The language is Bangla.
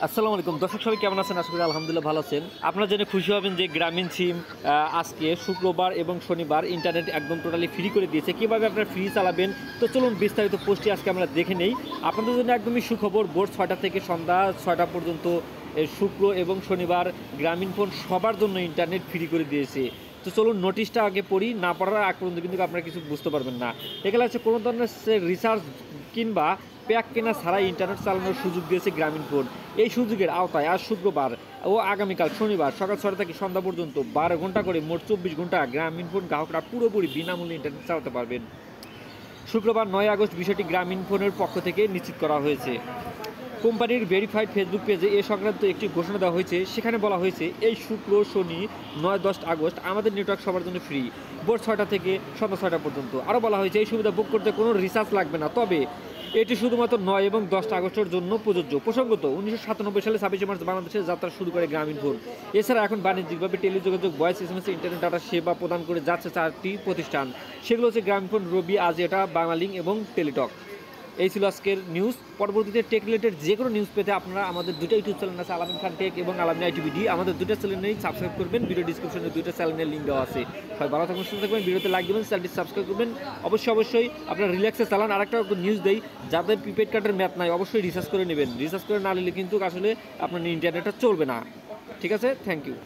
আসসালামু আলাইকুম দর্শক, সবাই কেমন আছেন? আশা করি আলহামদুলিল্লাহ ভালো আছেন। আপনারা জেনে খুশি হবেন যে গ্রামীণ সিম আজকে শুক্রবার এবং শনিবার ইন্টারনেট একদম টোটালি ফ্রি করে দিয়েছে। কীভাবে আপনারা ফ্রি চালাবেন, তো চলুন বিস্তারিত পোস্টটি আজকে আমরা দেখে নেই। আপনাদের জন্য একদমই সুখবর, ভোর 6টা থেকে সন্ধ্যা 6টা পর্যন্ত শুক্র এবং শনিবার গ্রামীণ ফোন সবার জন্য ইন্টারনেট ফ্রি করে দিয়েছে। তো চলুন নোটিশটা আগে পড়ি, না পড়ার আগ পর্যন্ত কিন্তু আপনারা কিছু বুঝতে পারবেন না। এখানে আছে কোনো ধরনের রিচার্জ কিংবা প্যাক কেনা ছাড়াই ইন্টারনেট চালানোর সুযোগ দিয়েছে গ্রামীণ ফোন। এই সুযোগের আওতায় আজ শুক্রবার ও আগামীকাল শনিবার সকাল 6টা থেকে সন্ধ্যা পর্যন্ত 12 ঘন্টা করে মোট 24 ঘন্টা গ্রামীণ ফোন গ্রাহকরা পুরোপুরি বিনামূল্যে ইন্টারনেট চালাতে পারবেন। শুক্রবার 9 আগস্ট বিষয়টি গ্রামীণ ফোনের পক্ষ থেকে নিশ্চিত করা হয়েছে। কোম্পানির ভেরিফাইড ফেসবুক পেজে এ সংক্রান্ত একটি ঘোষণা দেওয়া হয়েছে। সেখানে বলা হয়েছে, এই শুক্র শনি 9-10 আগস্ট আমাদের নেটওয়ার্ক সবার জন্য ফ্রি, ভোর 6টা থেকে সন্ধ্যা 6টা পর্যন্ত। আরও বলা হয়েছে, এই সুবিধা বুক করতে কোনো রিচার্জ লাগবে না, তবে এটি শুধুমাত্র 9 এবং 10 আগস্টের জন্য প্রযোজ্য। প্রসঙ্গত, 1997 সালে 26 মার্চ বাংলাদেশে যাত্রা শুরু করে গ্রামীণ ফোন। এছাড়া এখন বাণিজ্যিকভাবে টেলিযোগাযোগ, ভয়েস এসএমএস, ইন্টারনেট ডাটা সেবা প্রদান করে যাচ্ছে 4টি প্রতিষ্ঠান। সেগুলো হচ্ছে গ্রামীণ ফোন, রবি, আজিয়েটা, বাংলালিংক এবং টেলিটক। এই ছিল আজকের নিউজ। পরবর্তীতে টেক রিলেটেড যে কোনো নিউজ পেতে আপনারা আমাদের দুটো ইউটিউব চ্যানেল আছে, আলামিন খান টেক এবং আলামিন আইটিভিডি, আমাদের দুটো চ্যানেলেই সাবস্ক্রাইব করবেন। ভিডিও ডিসক্রিপশনে দুটো চ্যানেলের লিঙ্ক দেওয়া আছে। সবাই ভালো থাকবেন, সুস্থ থাকবেন, ভিডিওতে লাইক দেবেন, চ্যানেলটি সাবস্ক্রাইব করবেন। অবশ্যই আপনারা রিল্যাক্সে চালান। আরেকটা নিউজ দেই, যাদের প্রিপেড কার্ডের ম্যাপ নাই অবশ্যই রিচার্জ করে নেবেন। রিচার্জ করে না নিলে কিন্তু আসলে আপনার ইন্টারনেটটা চলবে না। ঠিক আছে, থ্যাংক ইউ।